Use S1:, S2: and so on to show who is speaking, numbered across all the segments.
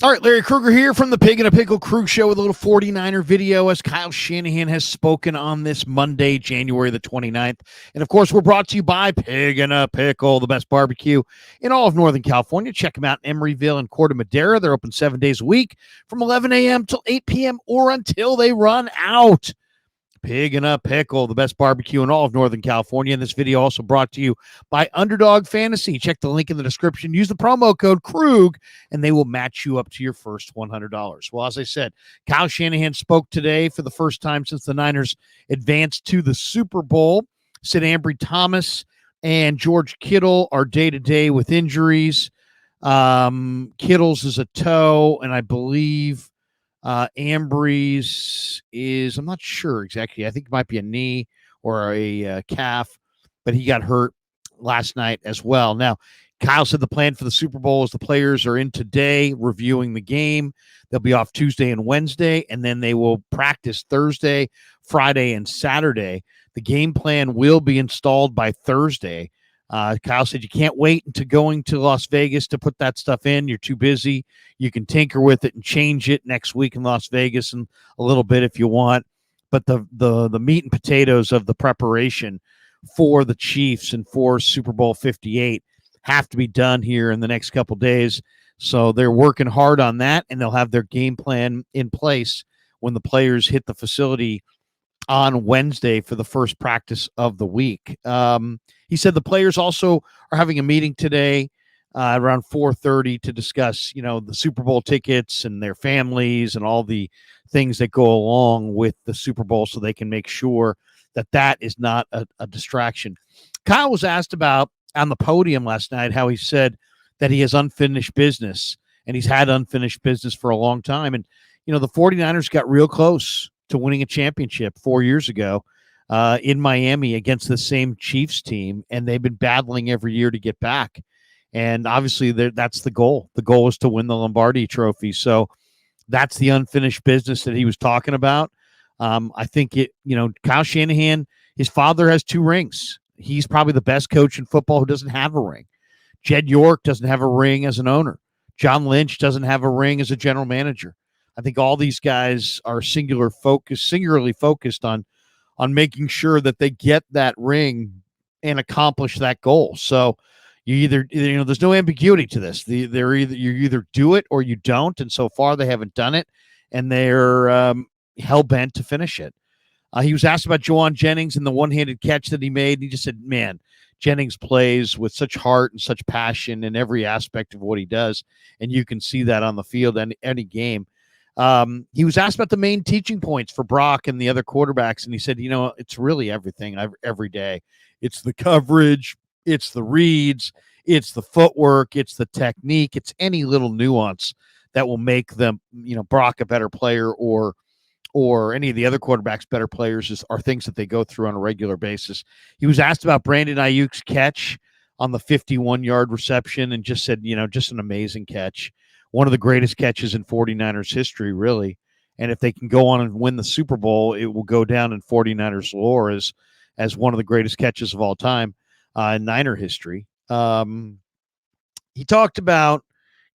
S1: All right, Larry Krueger here from the Pig and a Pickle Crew Show with a little 49er video as Kyle Shanahan has spoken on this Monday, January the 29th. And of course, we're brought to you by Pig and a Pickle, the best barbecue in all of Northern California. Check them out in Emeryville and Corte Madera. They're open 7 days a week from 11 a.m. till 8 p.m. or until they run out. Pig and a Pickle, the best barbecue in all of Northern California. And this video also brought to you by Underdog Fantasy. Check the link in the description. Use the promo code Krug, and they will match you up to your first $100. Well, as I said, Kyle Shanahan spoke today for the first time since the Niners advanced to the Super Bowl. Said Ambry Thomas and George Kittle are day-to-day with injuries. Kittle's is a toe, and I believe Ambry's is, I'm not sure exactly. I think it might be a knee or a calf, but he got hurt last night as well. Now, Kyle said the plan for the Super Bowl is the players are in today reviewing the game. They'll be off Tuesday and Wednesday, and then they will practice Thursday, Friday, and Saturday. The game plan will be installed by Thursday. Kyle said you can't wait until going to Las Vegas to put that stuff in. You're too busy. You can tinker with it and change it next week in Las Vegas and a little bit if you want. But the meat and potatoes of the preparation for the Chiefs and for Super Bowl 58 have to be done here in the next couple days. So they're working hard on that, and they'll have their game plan in place when the players hit the facility on Wednesday for the first practice of the week. He said the players also are having a meeting today around 4:30 to discuss, the Super Bowl tickets and their families and all the things that go along with the Super Bowl so they can make sure that is not a distraction. Kyle was asked about on the podium last night how he said that he has unfinished business, and he's had unfinished business for a long time. And, the 49ers got real close to winning a championship 4 years ago in Miami against the same Chiefs team, and they've been battling every year to get back. And obviously, that's the goal. The goal is to win the Lombardi Trophy. So that's the unfinished business that he was talking about. I think Kyle Shanahan, his father has 2 rings. He's probably the best coach in football who doesn't have a ring. Jed York doesn't have a ring as an owner. John Lynch doesn't have a ring as a general manager. I think all these guys are singularly focused on making sure that they get that ring and accomplish that goal. So you either there's no ambiguity to this. You either do it or you don't, and so far they haven't done it, and they're hell bent to finish it. He was asked about Juwan Jennings and the one-handed catch that he made. And he just said, "Man, Jennings plays with such heart and such passion in every aspect of what he does, and you can see that on the field any game." He was asked about the main teaching points for Brock and the other quarterbacks, and he said, it's really everything every day. It's the coverage, it's the reads, it's the footwork, it's the technique, it's any little nuance that will make them, Brock a better player or any of the other quarterbacks better players are things that they go through on a regular basis. He was asked about Brandon Ayuk's catch on the 51-yard reception and just said, just an amazing catch. One of the greatest catches in 49ers history, really. And if they can go on and win the Super Bowl, it will go down in 49ers lore as one of the greatest catches of all time in Niner history. He talked about,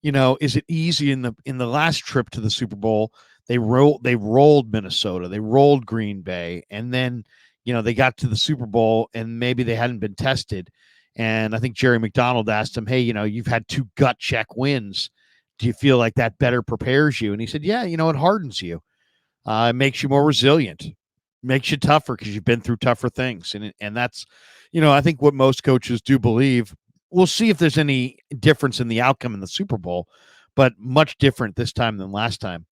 S1: is it easy in the last trip to the Super Bowl? They rolled Minnesota, they rolled Green Bay, and then they got to the Super Bowl and maybe they hadn't been tested. And I think Jerry McDonald asked him, "Hey, you've had 2 gut check wins. Do you feel like that better prepares you?" And he said, "Yeah, it hardens you. It makes you more resilient, makes you tougher because you've been through tougher things." And that's, I think what most coaches do believe. We'll see if there's any difference in the outcome in the Super Bowl, but much different this time than last time.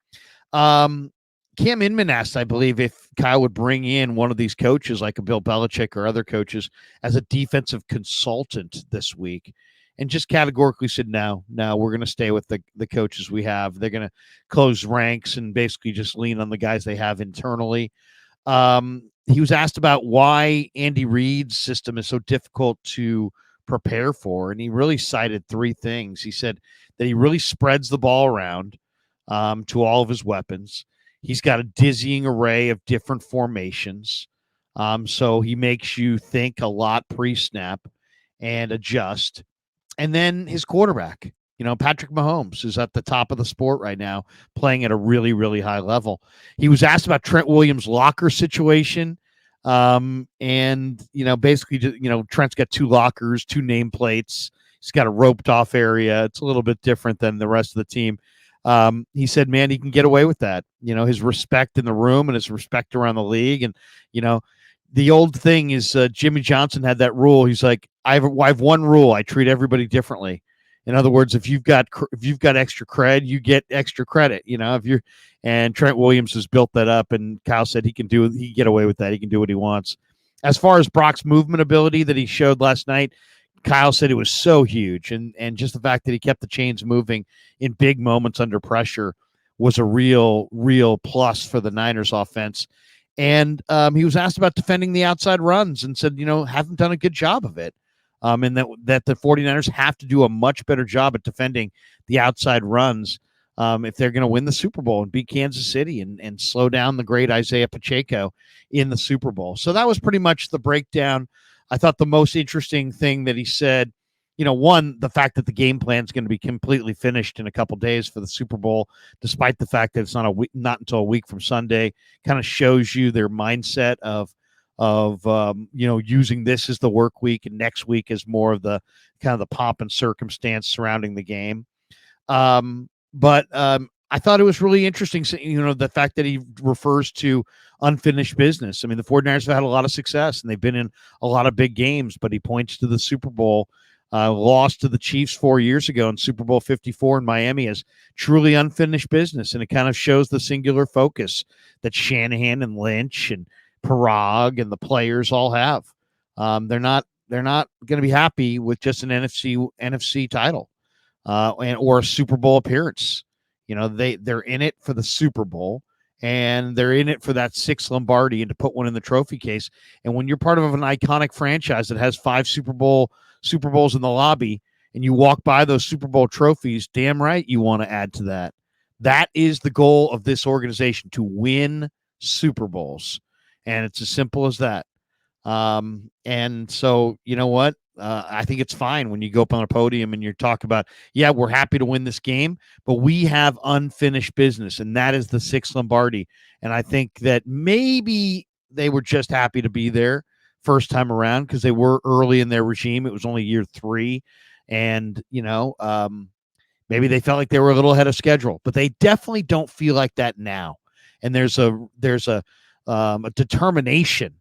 S1: Cam Inman asked, I believe, if Kyle would bring in one of these coaches like a Bill Belichick or other coaches as a defensive consultant this week. And just categorically said, no, we're going to stay with the coaches we have. They're going to close ranks and basically just lean on the guys they have internally. He was asked about why Andy Reid's system is so difficult to prepare for, and he really cited 3 things. He said that he really spreads the ball around to all of his weapons. He's got a dizzying array of different formations, so he makes you think a lot pre-snap and adjust. And then his quarterback. Patrick Mahomes is at the top of the sport right now, playing at a really, really high level. He was asked about Trent Williams' locker situation. And basically, Trent's got 2 lockers, 2 nameplates. He's got a roped off area. It's a little bit different than the rest of the team. He said, man, he can get away with that. His respect in the room and his respect around the league. And, the old thing is Jimmy Johnson had that rule. He's like, I have one rule. I treat everybody differently. In other words, if you've got extra cred, you get extra credit. And Trent Williams has built that up, and Kyle said he can get away with that. He can do what he wants. As far as Brock's movement ability that he showed last night, Kyle said it was so huge, and just the fact that he kept the chains moving in big moments under pressure was a real plus for the Niners offense. And he was asked about defending the outside runs and said, haven't done a good job of it. And that the 49ers have to do a much better job at defending the outside runs if they're going to win the Super Bowl and beat Kansas City and slow down the great Isaiah Pacheco in the Super Bowl. So that was pretty much the breakdown. I thought the most interesting thing that he said, one, the fact that the game plan is going to be completely finished in a couple days for the Super Bowl, despite the fact that it's not until a week from Sunday, kind of shows you their mindset of using this as the work week and next week as more of the kind of the pomp and circumstance surrounding the game. But I thought it was really interesting, the fact that he refers to unfinished business. I mean, the 49ers have had a lot of success and they've been in a lot of big games, but he points to the Super Bowl loss to the Chiefs 4 years ago in Super Bowl 54 in Miami as truly unfinished business. And it kind of shows the singular focus that Shanahan and Lynch and Parag and the players all have. They're not going to be happy with just an NFC title or a Super Bowl appearance. They're in it for the Super Bowl, and they're in it for that 6th Lombardi and to put one in the trophy case. And when you're part of an iconic franchise that has 5 Super Bowls in the lobby, and you walk by those Super Bowl trophies, damn right you want to add to that. That is the goal of this organization, to win Super Bowls. And it's as simple as that. And so, you know what? I think it's fine when you go up on a podium and you talk about, we're happy to win this game, but we have unfinished business, and that is the 6th Lombardi. And I think that maybe they were just happy to be there first time around because they were early in their regime. It was only year 3. And, maybe they felt like they were a little ahead of schedule, but they definitely don't feel like that now. And there's a determination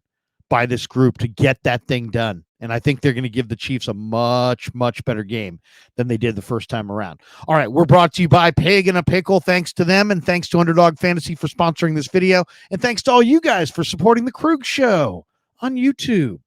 S1: by this group to get that thing done. And I think they're going to give the Chiefs a much, much better game than they did the first time around. All right, we're brought to you by Pig and a Pickle. Thanks to them, and thanks to Underdog Fantasy for sponsoring this video. And thanks to all you guys for supporting The Krug Show on YouTube.